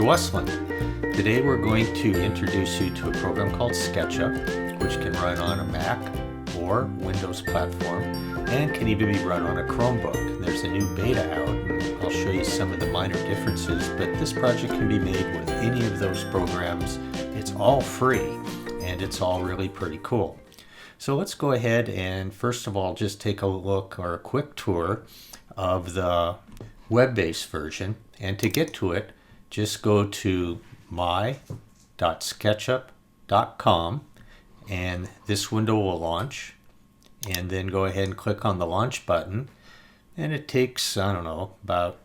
Westland. Today we're going to introduce you to a program called SketchUp, which can run on a Mac or Windows platform and can even be run on a Chromebook. There's a new beta out and I'll show you some of the minor differences, but this project can be made with any of those programs. It's all free and it's all really pretty cool. So let's go ahead and first of all just take a look or a quick tour of the web-based version, and to get to it just go to my.sketchup.com and this window will launch, and then go ahead and click on the launch button, and it takes, I don't know, about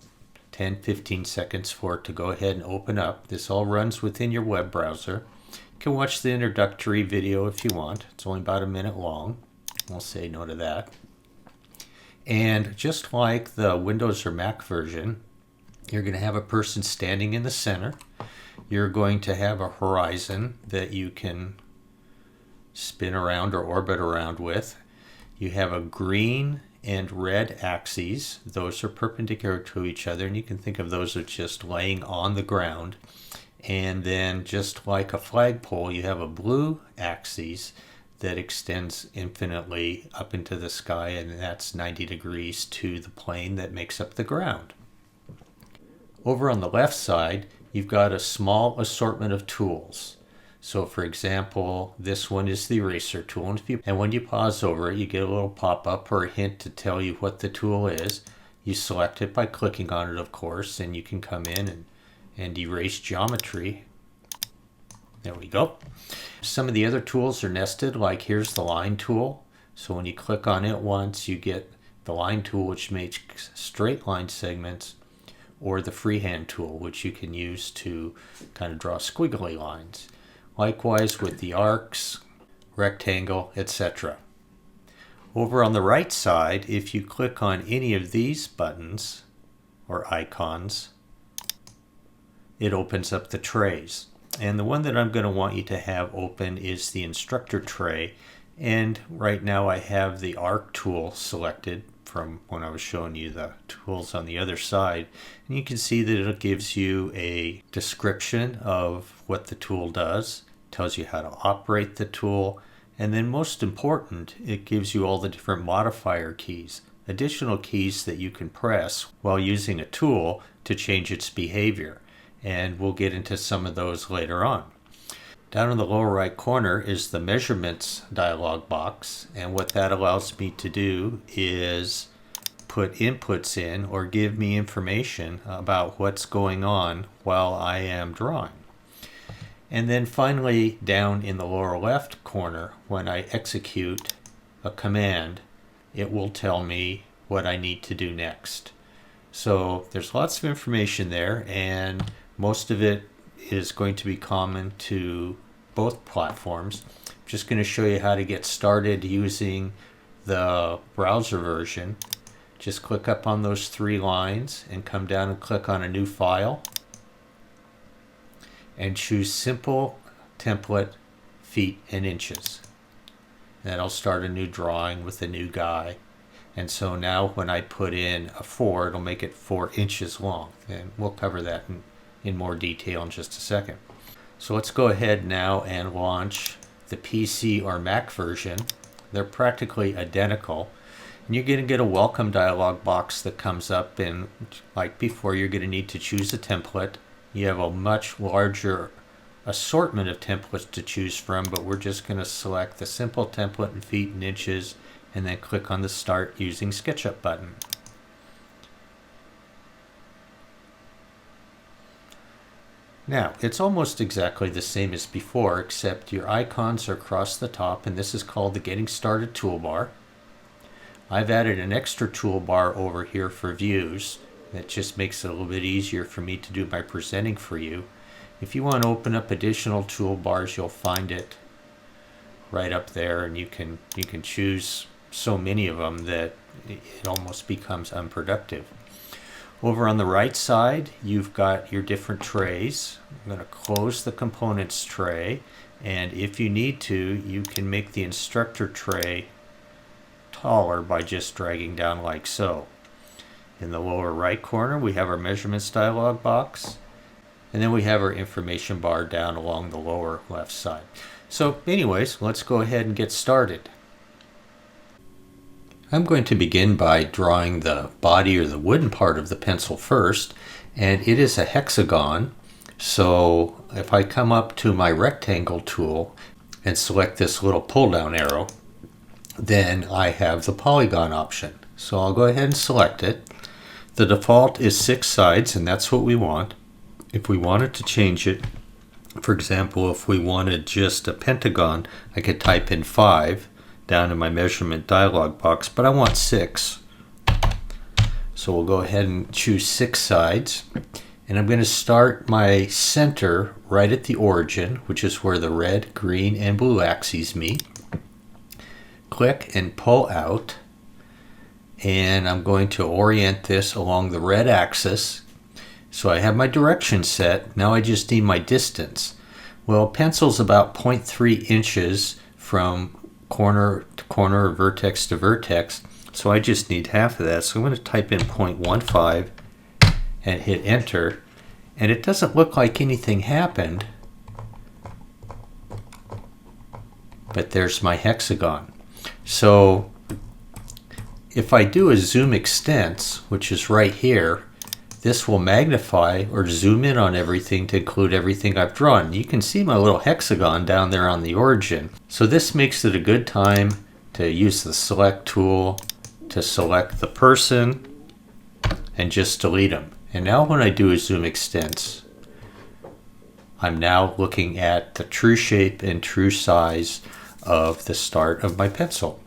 10-15 seconds for it to go ahead and open up. This all runs within your web browser. You can watch the introductory video if you want. It's only about a minute long. We'll say no to that. And just like the Windows or Mac version, you're going to have a person standing in the center. You're going to have a horizon that you can spin around or orbit around with. You have a green and red axes. Those are perpendicular to each other, and you can think of those as just laying on the ground. And then just like a flagpole, you have a blue axis that extends infinitely up into the sky, and that's 90 degrees to the plane that makes up the ground. Over on the left side, you've got a small assortment of tools. So for example, this one is the eraser tool, and when you pause over it, you get a little pop-up or a hint to tell you what the tool is. You select it by clicking on it, of course, and you can come in and erase geometry. There we go. Some of the other tools are nested, like here's the line tool. So when you click on it once, you get the line tool, which makes straight line segments, or the freehand tool, which you can use to kind of draw squiggly lines. Likewise with the arcs, rectangle, etc. Over on the right side, if you click on any of these buttons or icons, it opens up the trays. And the one that I'm going to want you to have open is the instructor tray. And right now I have the arc tool selected from when I was showing you the tools on the other side. And you can see that it gives you a description of what the tool does, tells you how to operate the tool, and then most important, it gives you all the different modifier keys, additional keys that you can press while using a tool to change its behavior. And we'll get into some of those later on. Down in the lower right corner is the measurements dialog box, and what that allows me to do is put inputs in or give me information about what's going on while I am drawing. And then finally, down in the lower left corner, when I execute a command, it will tell me what I need to do next. So there's lots of information there, and most of it is going to be common to both platforms. I'm just going to show you how to get started using the browser version. Just click up on those three lines and come down and click on a new file and choose simple template feet and inches. That'll start a new drawing with a new guy. And so now when I put in a 4, it'll make it 4 inches long, and we'll cover that in more detail in just a second. So let's go ahead now and launch the PC or Mac version. They're practically identical. And you're going to get a welcome dialog box that comes up, and like before, you're going to need to choose a template. You have a much larger assortment of templates to choose from, but we're just going to select the simple template in feet and inches and then click on the Start Using SketchUp button. Now, it's almost exactly the same as before, except your icons are across the top, and this is called the Getting Started toolbar. I've added an extra toolbar over here for views. That just makes it a little bit easier for me to do my presenting for you. If you want to open up additional toolbars, you'll find it right up there, and you can choose so many of them that it almost becomes unproductive. Over on the right side, you've got your different trays. I'm going to close the components tray, and if you need to, you can make the instructor tray taller by just dragging down like so. In the lower right corner, we have our measurements dialog box. And then we have our information bar down along the lower left side. So anyways, let's go ahead and get started. I'm going to begin by drawing the body or the wooden part of the pencil first, and it is a hexagon. So if I come up to my rectangle tool and select this little pull down arrow, then I have the polygon option. So I'll go ahead and select it. The default is 6 sides, and that's what we want. If we wanted to change it, for example, if we wanted just a pentagon, I could type in 5 down in my measurement dialog box, but I want 6. So we'll go ahead and choose 6 sides. And I'm going to start my center right at the origin, which is where the red, green, and blue axes meet. Click and pull out. And I'm going to orient this along the red axis. So I have my direction set. Now I just need my distance. Well, pencil's about 0.3 inches from corner to corner or vertex to vertex. So I just need half of that. So I'm going to type in 0.15 and hit enter. And it doesn't look like anything happened. But there's my hexagon. So if I do a zoom extents, which is right here, this will magnify or zoom in on everything to include everything I've drawn. You can see my little hexagon down there on the origin. So this makes it a good time to use the select tool to select the person and just delete them. And now when I do a zoom extents, I'm now looking at the true shape and true size of the start of my pencil.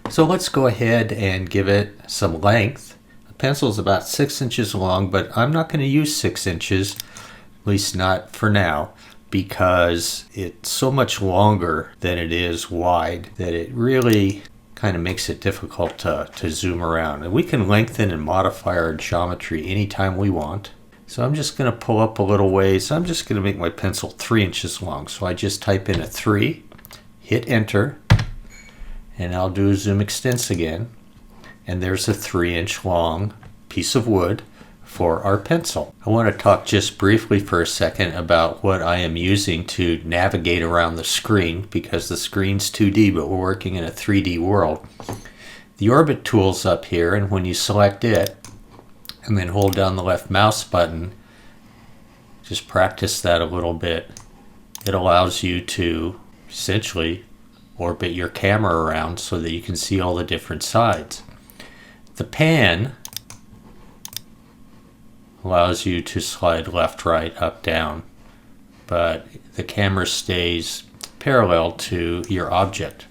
So let's go ahead and give it some length. The pencil is about 6 inches long, but I'm not going to use 6 inches, at least not for now, because it's so much longer than it is wide that it really kind of makes it difficult to zoom around. And we can lengthen and modify our geometry anytime we want. So I'm just going to pull up a little ways. I'm just going to make my pencil 3 inches long. So I just type in a 3, hit enter, and I'll do a zoom extents again. And there's a 3-inch long piece of wood for our pencil. I want to talk just briefly for a second about what I am using to navigate around the screen, because the screen's 2D, but we're working in a 3D world. The orbit tool's up here, and when you select it and then hold down the left mouse button, just practice that a little bit. It allows you to essentially orbit your camera around so that you can see all the different sides. The pan allows you to slide left, right, up, down, but the camera stays parallel to your object.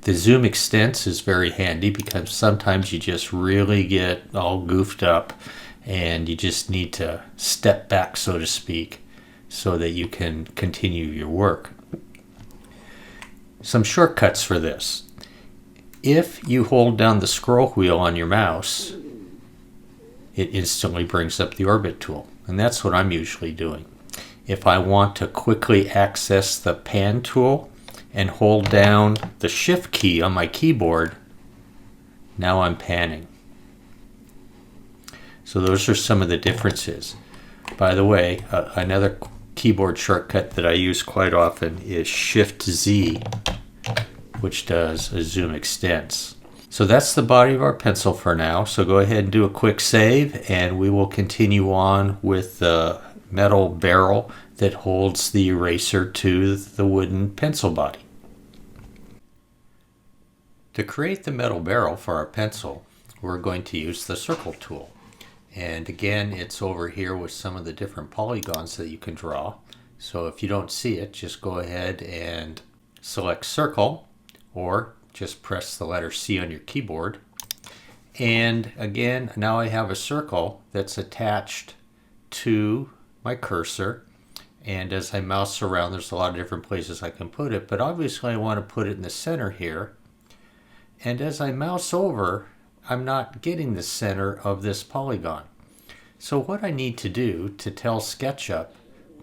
The zoom extents is very handy because sometimes you just really get all goofed up and you just need to step back, so to speak, so that you can continue your work. Some shortcuts for this. If you hold down the scroll wheel on your mouse, it instantly brings up the orbit tool, and that's what I'm usually doing. If I want to quickly access the pan tool and hold down the shift key on my keyboard, now I'm panning. So those are some of the differences. By the way, another keyboard shortcut that I use quite often is Shift Z, which does a zoom extents. So that's the body of our pencil for now. So go ahead and do a quick save, and we will continue on with the metal barrel that holds the eraser to the wooden pencil body. To create the metal barrel for our pencil, we're going to use the circle tool. And again, it's over here with some of the different polygons that you can draw. So if you don't see it, just go ahead and select circle, or just press the letter C on your keyboard. And again, now I have a circle that's attached to my cursor. And as I mouse around, there's a lot of different places I can put it, but obviously I want to put it in the center here. And as I mouse over, I'm not getting the center of this polygon. So what I need to do to tell SketchUp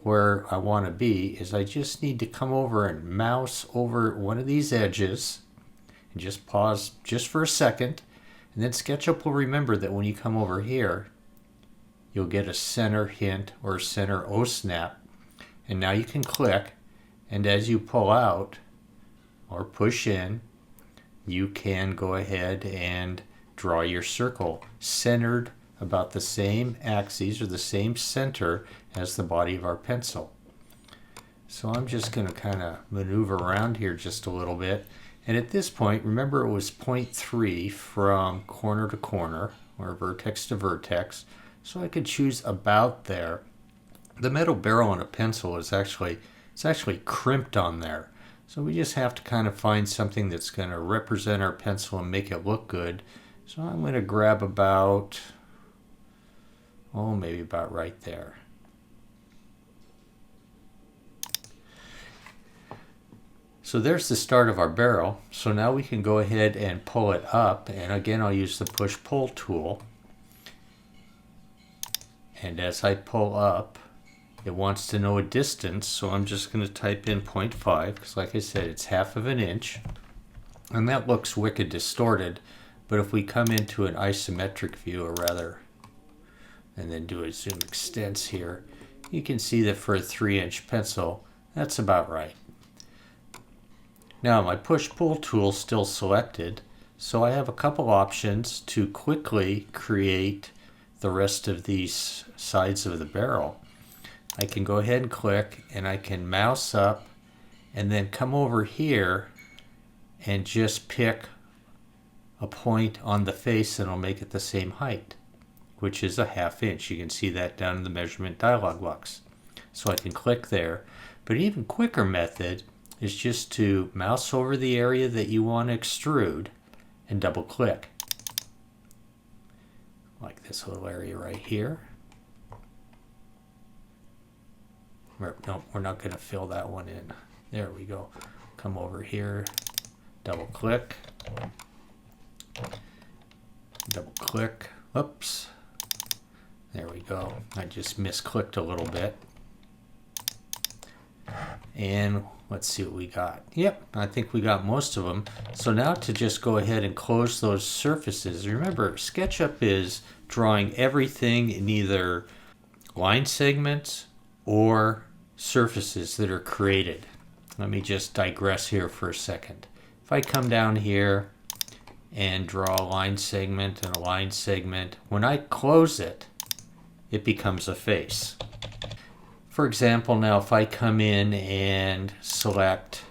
where I want to be is I just need to come over and mouse over one of these edges and just pause just for a second, and then SketchUp will remember that when you come over here, you'll get a center hint or center O-snap. And now you can click, and as you pull out or push in, you can go ahead and draw your circle centered about the same axes or the same center as the body of our pencil. So I'm just going to kind of maneuver around here just a little bit. And at this point, remember it was 0.3 from corner to corner or vertex to vertex. So I could choose about there. The metal barrel on a pencil is actually crimped on there. So we just have to kind of find something that's going to represent our pencil and make it look good. So I'm going to grab about, maybe about right there. So there's the start of our barrel. So now we can go ahead and pull it up. And again, I'll use the push-pull tool. And as I pull up, it wants to know a distance, so I'm just going to type in 0.5, because like I said, it's 1/2 inch. And that looks wicked distorted, but if we come into an isometric view, or rather, and then do a zoom extents here, you can see that for a 3-inch pencil, that's about right. Now my push-pull tool is still selected, so I have a couple options to quickly create the rest of these sides of the barrel. I can go ahead and click, and I can mouse up and then come over here and just pick a point on the face and it'll make it the same height, which is a 1/2 inch. You can see that down in the measurement dialog box. So I can click there. But an even quicker method is just to mouse over the area that you want to extrude and double click. Like this little area right here. No, we're not going to fill that one in. There we go. Come over here, double click, oops, there we go. I just misclicked a little bit. And let's see what we got. Yep, I think we got most of them. So now to just go ahead and close those surfaces. Remember, SketchUp is drawing everything in either line segments or surfaces that are created. Let me just digress here for a second. If I come down here and draw a line segment and a line segment, when I close it, it becomes a face. For example, now if I come in and select,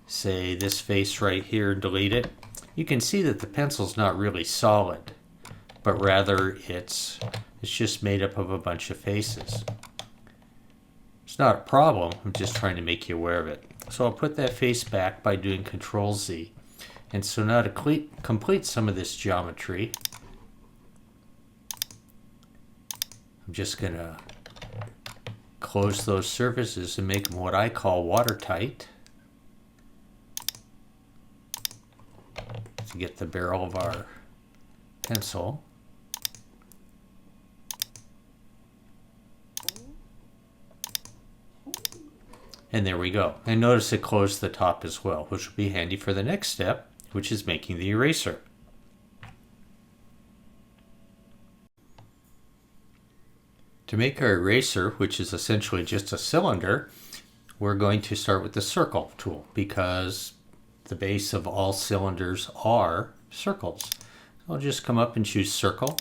say, this face right here, delete it, you can see that the pencil's not really solid, but rather it's just made up of a bunch of faces. It's not a problem, I'm just trying to make you aware of it. So I'll put that face back by doing Control-Z. And so now to complete some of this geometry, I'm just going to close those surfaces and make them what I call watertight to get the barrel of our pencil. And there we go. And notice it closed the top as well, which will be handy for the next step, which is making the eraser. To make our eraser, which is essentially just a cylinder, we're going to start with the circle tool because the base of all cylinders are circles. I'll just come up and choose circle.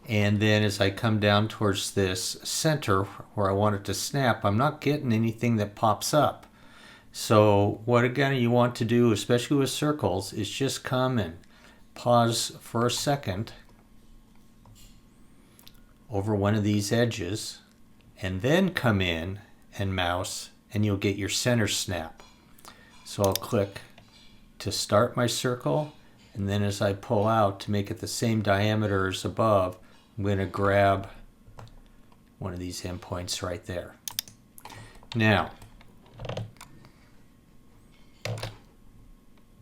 And then as I come down towards this center where I want it to snap, I'm not getting anything that pops up. So what again you want to do, especially with circles, is just come and pause for a second over one of these edges and then come in and mouse and you'll get your center snap. So I'll click to start my circle, and then as I pull out to make it the same diameter as above, I'm going to grab one of these endpoints right there. Now,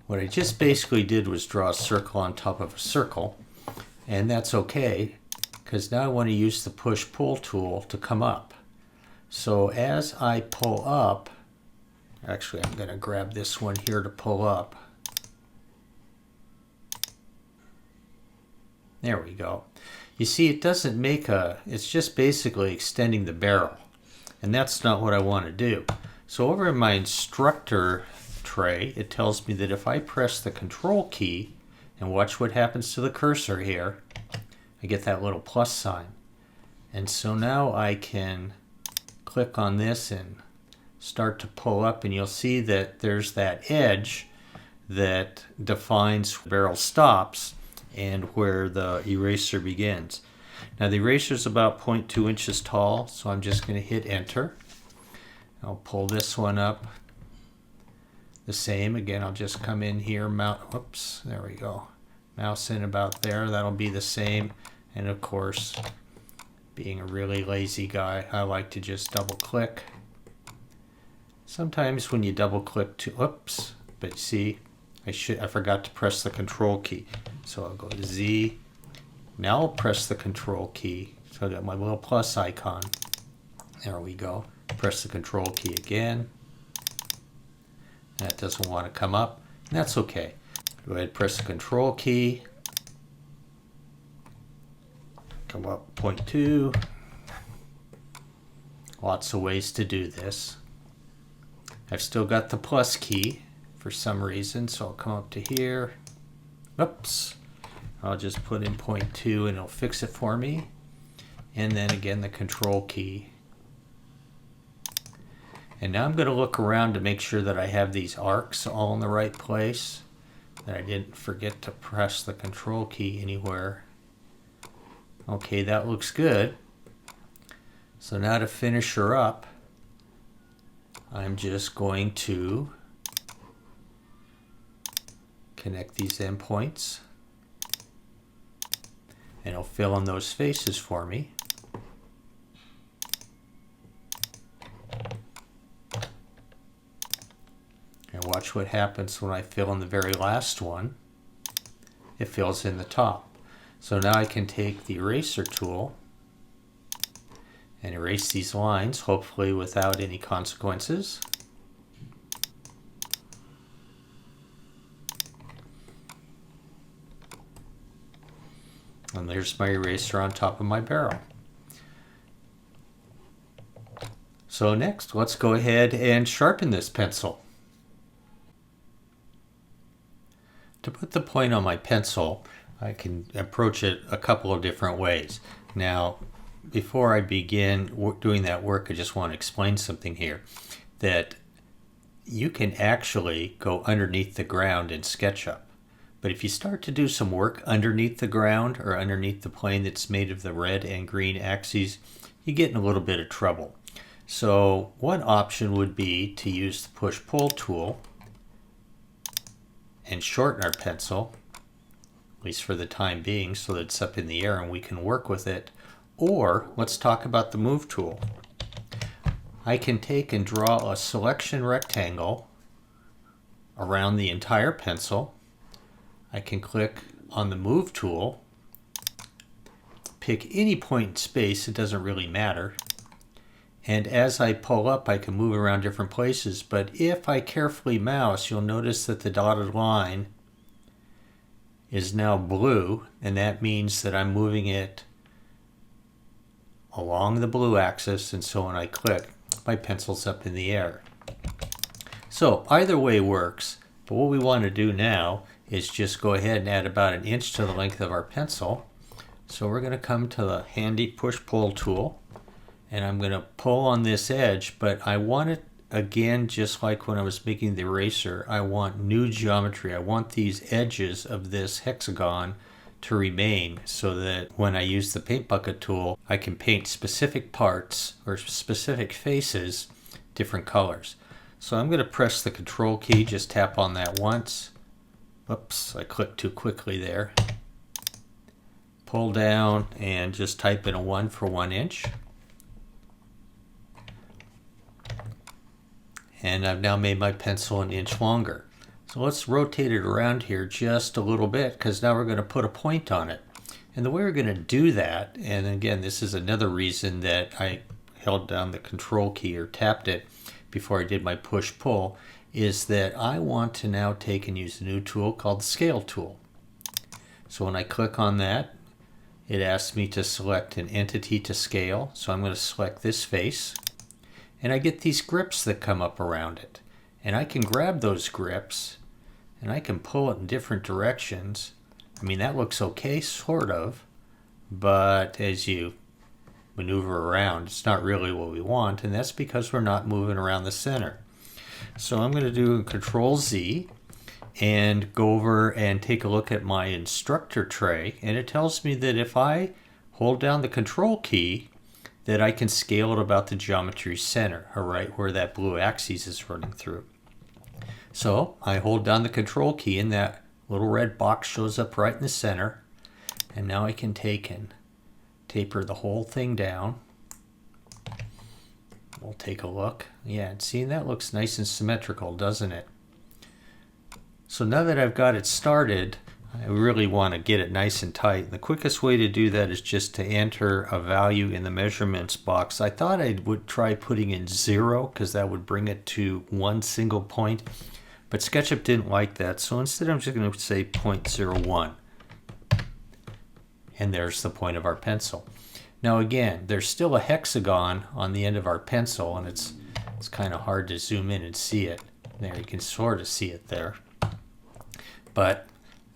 what I just basically did was draw a circle on top of a circle, and that's okay because now I want to use the push-pull tool to come up. So as I pull up, actually I'm going to grab this one here to pull up. There we go. You see, it doesn't make it's just basically extending the barrel. And that's not what I want to do. So over in my instructor tray, it tells me that if I press the control key, and watch what happens to the cursor here, I get that little plus sign. And so now I can click on this and start to pull up, and you'll see that there's that edge that defines where the barrel stops and where the eraser begins. Now the eraser is about 0.2 inches tall, so I'm just going to hit enter. I'll pull this one up the same. Again, I'll just come in here, whoops, there we go. Mouse in about there, that'll be the same. And of course, being a really lazy guy, I like to just double click. Sometimes when you double click to, oops, but see, I forgot to press the control key. So I'll go to Z. Now I'll press the control key. So I got my little plus icon. There we go. Press the control key again. That doesn't want to come up. That's okay. Go ahead, press the control key. Come up 0.2. Lots of ways to do this. I've still got the plus key for some reason, so I'll come up to here. Oops. I'll just put in 0.2 and it'll fix it for me. And then again the control key. And now I'm going to look around to make sure that I have these arcs all in the right place, that I didn't forget to press the control key anywhere. Okay, that looks good. So now to finish her up, I'm just going to connect these endpoints, and it'll fill in those faces for me. And watch what happens when I fill in the very last one. It fills in the top. So now I can take the eraser tool and erase these lines, hopefully without any consequences. And there's my eraser on top of my barrel. So next, let's go ahead and sharpen this pencil. To put the point on my pencil, I can approach it a couple of different ways. Now, before I begin doing that work, I just want to explain something here. That you can actually go underneath the ground in SketchUp. But if you start to do some work underneath the ground or underneath the plane that's made of the red and green axes, you get in a little bit of trouble. So one option would be to use the push-pull tool and shorten our pencil, at least for the time being, so that it's up in the air and we can work with it. Or let's talk about the move tool. I can take and draw a selection rectangle around the entire pencil. I can click on the move tool, pick any point in space, it doesn't really matter. And as I pull up, I can move around different places. But if I carefully mouse, you'll notice that the dotted line is now blue, and that means that I'm moving it along the blue axis, and so when I click, my pencil's up in the air. So either way works, but what we want to do now is just go ahead and add about 1 inch to the length of our pencil. So we're going to come to the handy push-pull tool, and I'm going to pull on this edge, but I want it, again, just like when I was making the eraser, I want new geometry. I want these edges of this hexagon to remain so that when I use the paint bucket tool, I can paint specific parts or specific faces different colors. So I'm going to press the control key, just tap on that once. Oops, I clicked too quickly there. Pull down and just type in a 1 for 1 inch. And I've now made my pencil 1 inch longer. So let's rotate it around here just a little bit, because now we're going to put a point on it. And the way we're going to do that, and again, this is another reason that I held down the control key or tapped it before I did my push-pull, is that I want to now take and use a new tool called the scale tool. So when I click on that, it asks me to select an entity to scale. So I'm going to select this face, and I get these grips that come up around it. And I can grab those grips and I can pull it in different directions. I mean, that looks okay, sort of, but as you maneuver around, it's not really what we want, and that's because we're not moving around the center. So I'm going to do Control Z and go over and take a look at my instructor tray, and it tells me that if I hold down the Control key, that I can scale it about the geometry center, or right where that blue axis is running through. So I hold down the Control key and that little red box shows up right in the center, and now I can take and taper the whole thing down. We'll take a look. Yeah, see, that looks nice and symmetrical, doesn't it? So now that I've got it started, I really want to get it nice and tight. The quickest way to do that is just to enter a value in the measurements box. I thought I would try putting in 0 because that would bring it to one single point, but SketchUp didn't like that. So instead I'm just going to say 0.01. And there's the point of our pencil. Now again, there's still a hexagon on the end of our pencil, and it's kind of hard to zoom in and see it. There, you can sort of see it there. But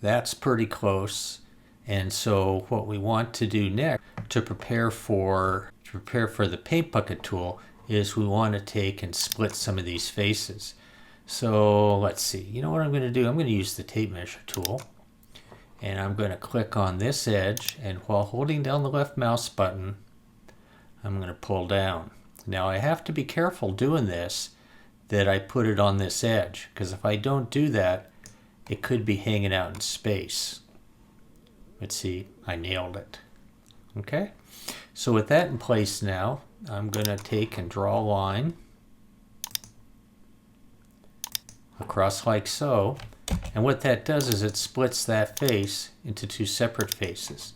that's pretty close. And so what we want to do next to prepare for the paint bucket tool is we want to take and split some of these faces. So let's see. You know what I'm going to do? I'm going to use the tape measure tool. And I'm going to click on this edge, and while holding down the left mouse button, I'm going to pull down. Now I have to be careful doing this, that I put it on this edge, because if I don't do that, it could be hanging out in space. Let's see, I nailed it. Okay, so with that in place now, I'm going to take and draw a line across like so. And what that does is it splits that face into two separate faces.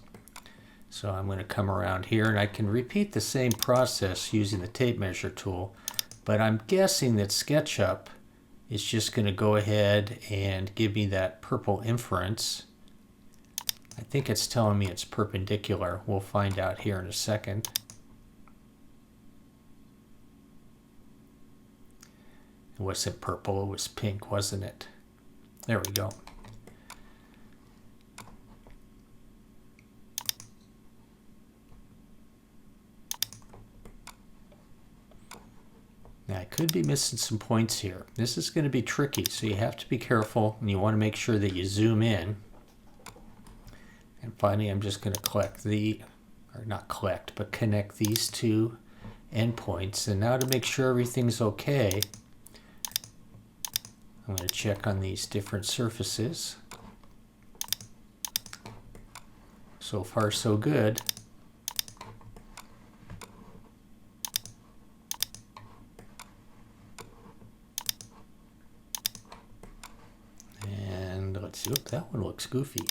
So I'm going to come around here, and I can repeat the same process using the tape measure tool, but I'm guessing that SketchUp is just going to go ahead and give me that purple inference. I think it's telling me it's perpendicular. We'll find out here in a second. It wasn't purple, it was pink, wasn't it? There we go. Now I could be missing some points here. This is going to be tricky, so you have to be careful, and you want to make sure that you zoom in. And finally, I'm just going to connect these two endpoints. And now to make sure everything's okay, I'm going to check on these different surfaces. So far, so good. And let's see, that one looks goofy,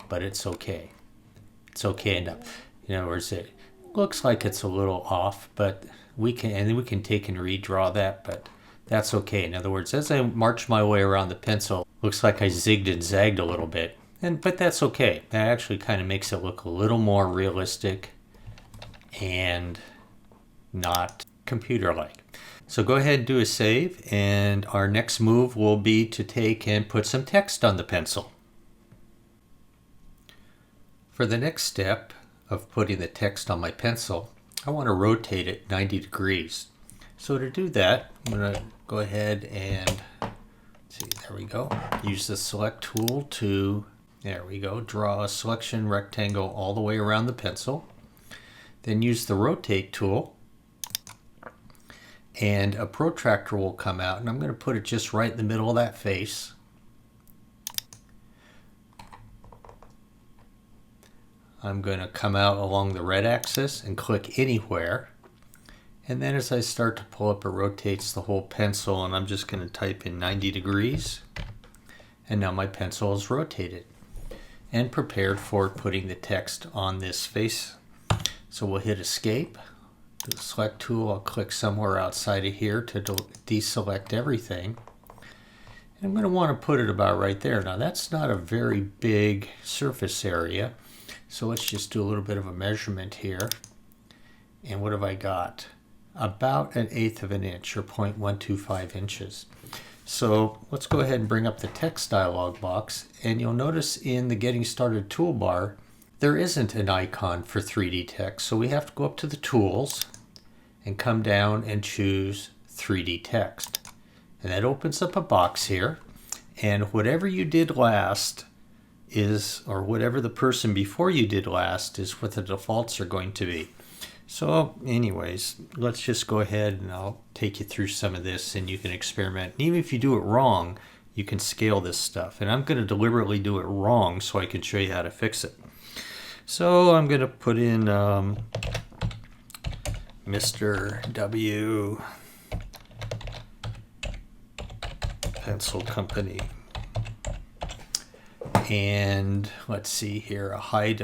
but it's okay. It's okay enough. In other words, it looks like it's a little off, but we can take and redraw that, but that's okay. In other words, as I march my way around the pencil, looks like I zigged and zagged a little bit, but that's okay. That actually kind of makes it look a little more realistic and not computer-like. So go ahead and do a save, and our next move will be to take and put some text on the pencil. For the next step of putting the text on my pencil, I want to rotate it 90 degrees. So to do that, I'm going to go ahead and, there we go, use the select tool to, there we go, draw a selection rectangle all the way around the pencil. Then use the rotate tool, and a protractor will come out, and I'm going to put it just right in the middle of that face. I'm going to come out along the red axis and click anywhere. And then as I start to pull up, it rotates the whole pencil, and I'm just going to type in 90 degrees. And now my pencil is rotated and prepared for putting the text on this face. So we'll hit Escape. The Select tool, I'll click somewhere outside of here to deselect everything. And I'm going to want to put it about right there. Now that's not a very big surface area, So let's just do a little bit of a measurement here. And what have I got? About 1/8 of an inch, or 0.125 inches. So let's go ahead and bring up the text dialog box, and you'll notice in the Getting Started toolbar, there isn't an icon for 3D text. So we have to go up to the tools and come down and choose 3D text. And that opens up a box here. And whatever you did last is, or whatever the person before you did last is what the defaults are going to be. So anyways, let's just go ahead and I'll take you through some of this and you can experiment. And even if you do it wrong, you can scale this stuff. And I'm going to deliberately do it wrong so I can show you how to fix it. So I'm going to put in Mr. W. Pencil Company. And let's see here, a height.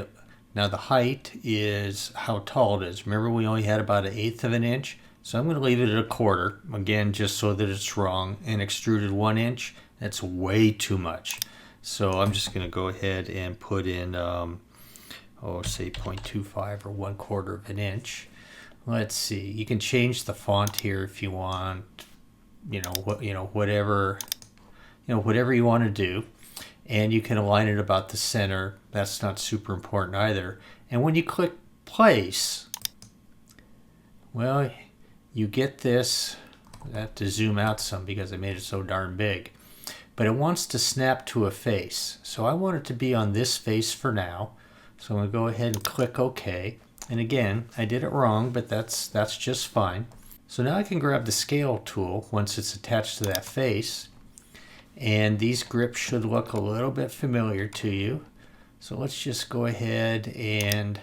Now the height is how tall it is. Remember we only had about 1/8 of an inch? So I'm going to leave it at 1/4, again, just so that it's wrong. And extruded 1 inch, that's way too much. So I'm just going to go ahead and put in, say 0.25 or 1/4 of an inch. Let's see, you can change the font here if you want, whatever you want to do. And you can align it about the center. That's not super important either. And when you click place, well, you get this. I have to zoom out some because I made it so darn big. But it wants to snap to a face. So I want it to be on this face for now. So I'm going to go ahead and click OK. And again, I did it wrong, but that's just fine. So now I can grab the scale tool once it's attached to that face. And these grips should look a little bit familiar to you. So let's just go ahead and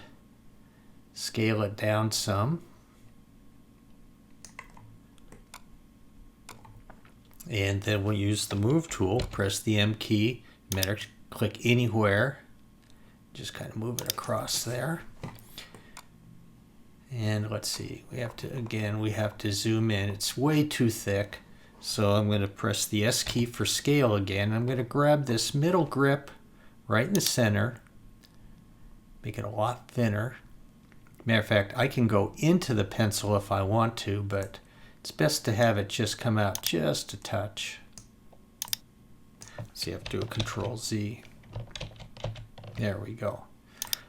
scale it down some. And then we'll use the Move tool, press the M key, click anywhere. Just kind of move it across there. And let's see, we have to zoom in. It's way too thick. So I'm going to press the S key for scale again. I'm going to grab this middle grip right in the center, make it a lot thinner. Matter of fact, I can go into the pencil if I want to, but it's best to have it just come out just a touch. So you have to do a Control Z. There we go.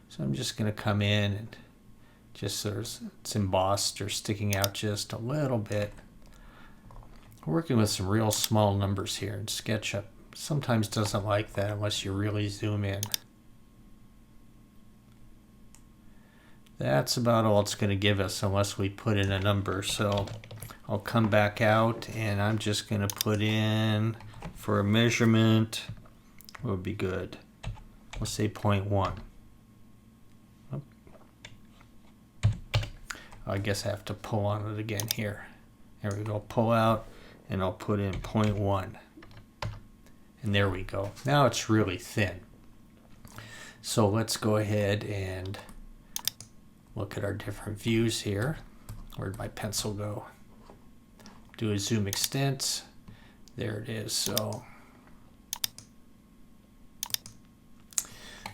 So I'm just going to come in and just so it's embossed or sticking out just a little bit. We're working with some real small numbers here, and SketchUp sometimes doesn't like that unless you really zoom in. That's about all it's going to give us unless we put in a number. So I'll come back out and I'm just going to put in, for a measurement, what would be good? Let's say 0.1. I guess I have to pull on it again here. There we go, pull out. And I'll put in 0.1. And there we go. Now it's really thin. So let's go ahead and look at our different views here. Where'd my pencil go? Do a zoom extent. There it is. So,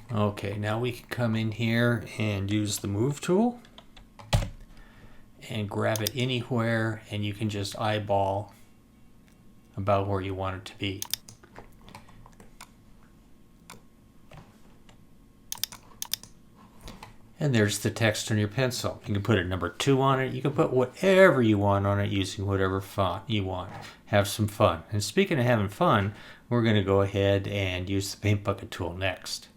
okay, now we can come in here and use the Move tool and grab it anywhere, and you can just eyeball about where you want it to be. And there's the text on your pencil. You can put a number 2 on it. You can put whatever you want on it using whatever font you want. Have some fun. And speaking of having fun, we're going to go ahead and use the Paint Bucket tool next.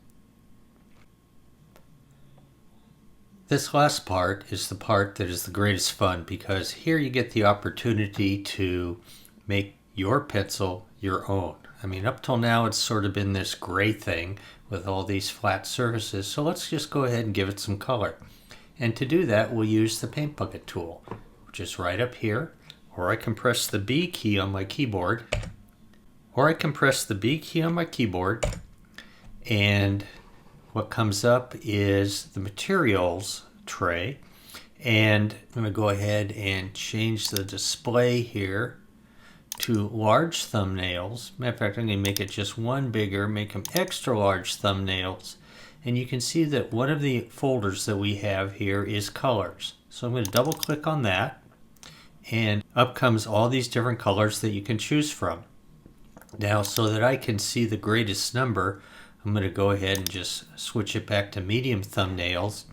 This last part is the part that is the greatest fun, because here you get the opportunity to make your pencil your own. I mean, up till now it's sort of been this gray thing with all these flat surfaces, so let's just go ahead and give it some color. And to do that, we'll use the Paint Bucket tool, which is right up here, or I can press the B key on my keyboard, and what comes up is the materials tray, and I'm going to go ahead and change the display here to large thumbnails. Matter of fact, I'm going to make it just one bigger, make them extra large thumbnails, and you can see that one of the folders that we have here is colors. So I'm going to double click on that, and up comes all these different colors that you can choose from. Now, so that I can see the greatest number, I'm going to go ahead and just switch it back to medium thumbnails,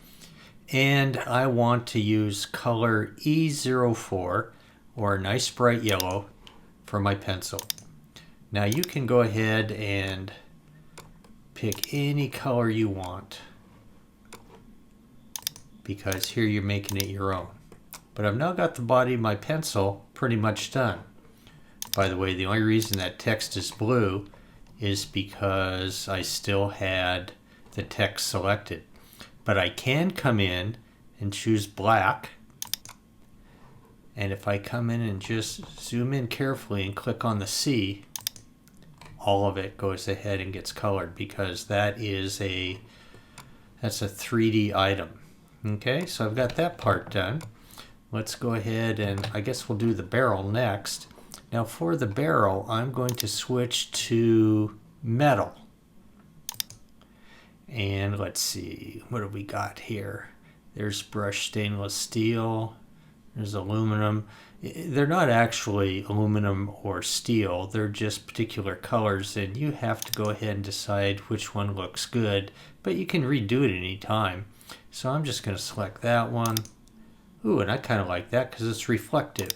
and I want to use color E04, or a nice bright yellow, for my pencil. Now you can go ahead and pick any color you want, because here you're making it your own. But I've now got the body of my pencil pretty much done. By the way, the only reason that text is blue is because I still had the text selected. But I can come in and choose black. And if I come in and just zoom in carefully and click on the C, all of it goes ahead and gets colored, because that's a 3D item. Okay, so I've got that part done. Let's go ahead and I guess we'll do the barrel next. Now for the barrel, I'm going to switch to metal. And let's see, what have we got here? There's brushed stainless steel, there's aluminum. They're not actually aluminum or steel, they're just particular colors, and you have to go ahead and decide which one looks good, but you can redo it any time. So I'm just going to select that one. Ooh, and I kind of like that because it's reflective.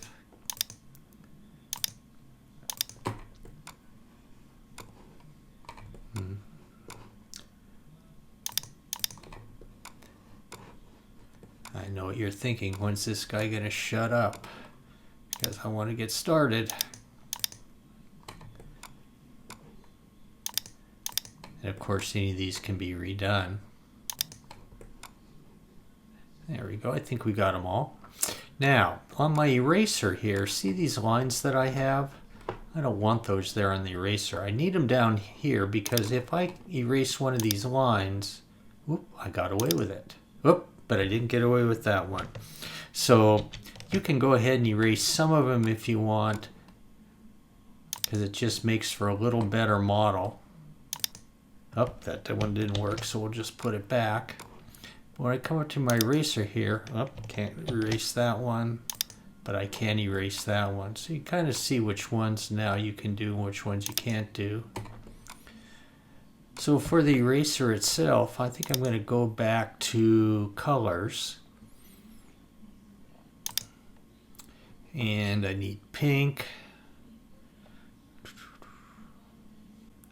I know what you're thinking. When's this guy going to shut up? Because I want to get started. And of course, any of these can be redone. There we go. I think we got them all. Now, on my eraser here, see these lines that I have? I don't want those there on the eraser. I need them down here, because if I erase one of these lines, whoop, I got away with it. Whoop, but I didn't get away with that one. So you can go ahead and erase some of them if you want, because it just makes for a little better model. Oh, that one didn't work, so we'll just put it back. When I come up to my eraser here, oh, can't erase that one, but I can erase that one. So you kind of see which ones now you can do and which ones you can't do. So for the eraser itself, I think I'm going to go back to colors. And I need pink.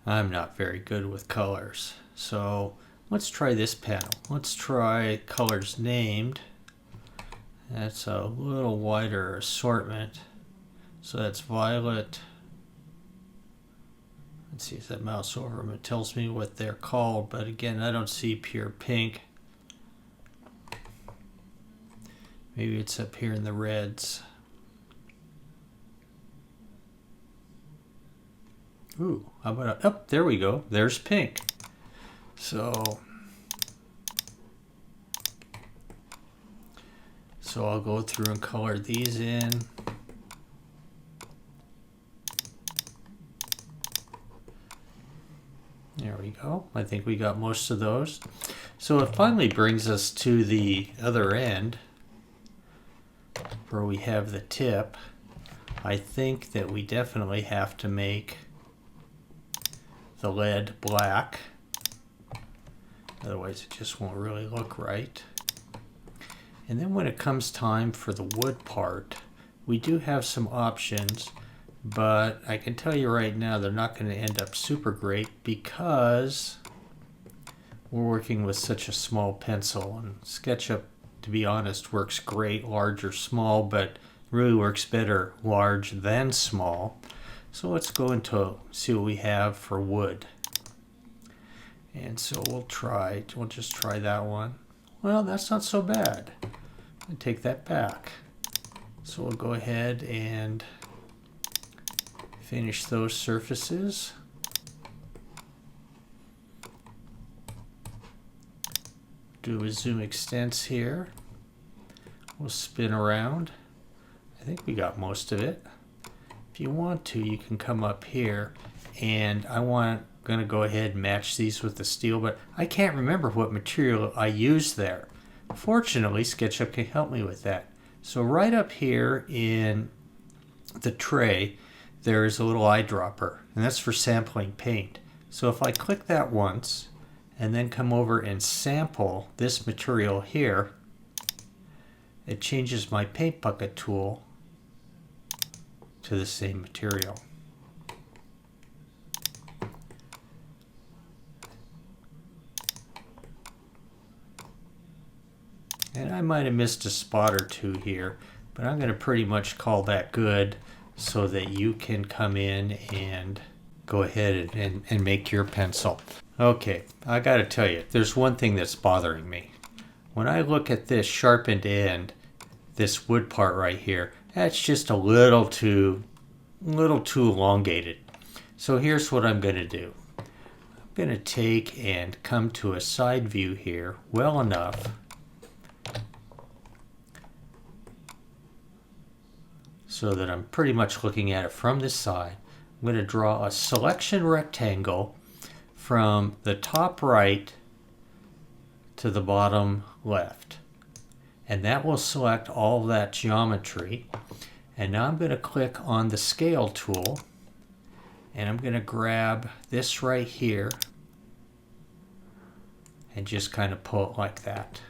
I'm not very good with colors, so let's try this panel. Let's try colors named. That's a little wider assortment. So that's violet. Let's see, if that mouse over them, it tells me what they're called, but again, I don't see pure pink. Maybe it's up here in the reds. Ooh, how about oh, there we go. There's pink. So I'll go through and color these in. There we go. I think we got most of those. So it finally brings us to the other end where we have the tip. I think that we definitely have to make the lead black. Otherwise it just won't really look right. And then when it comes time for the wood part, we do have some options, but I can tell you right now they're not going to end up super great because we're working with such a small pencil. And SketchUp, to be honest, works great large or small, but really works better large than small. So let's go into see what we have for wood. And so we'll just try that one. Well, that's not so bad. I take that back. So we'll go ahead and finish those surfaces. Do a zoom extents here. We'll spin around. I think we got most of it. If you want to, you can come up here, and I want going to go ahead and match these with the steel, but I can't remember what material I used there. Fortunately, SketchUp can help me with that. So right up here in the tray, there is a little eyedropper, and that's for sampling paint. So if I click that once, and then come over and sample this material here, it changes my paint bucket tool to the same material. And I might have missed a spot or two here, but I'm going to pretty much call that good so that you can come in and go ahead and make your pencil. Okay, I got to tell you, there's one thing that's bothering me. When I look at this sharpened end, this wood part right here, that's just a little too elongated. So here's what I'm going to do. I'm going to take and come to a side view here well enough so that I'm pretty much looking at it from this side. I'm going to draw a selection rectangle from the top right to the bottom left. And that will select all that geometry. And now I'm going to click on the scale tool, and I'm going to grab this right here and just kind of pull it like that.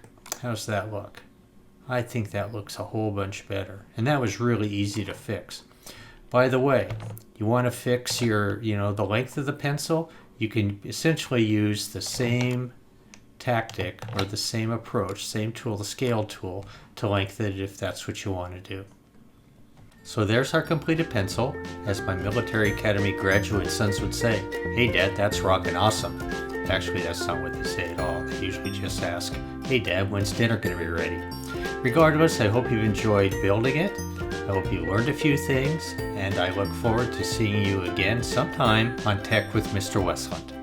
How's that look? I think that looks a whole bunch better. And that was really easy to fix. By the way, you want to fix your, the length of the pencil, you can essentially use the same tactic or the same approach, same tool, the scale tool, to lengthen it if that's what you want to do. So there's our completed pencil. As my military academy graduate sons would say, "Hey Dad, that's rockin' awesome." Actually, that's not what they say at all. They usually just ask, "Hey Dad, when's dinner gonna be ready?" Regardless, I hope you've enjoyed building it. I hope you learned a few things, and I look forward to seeing you again sometime on Tech with Mr. Westland.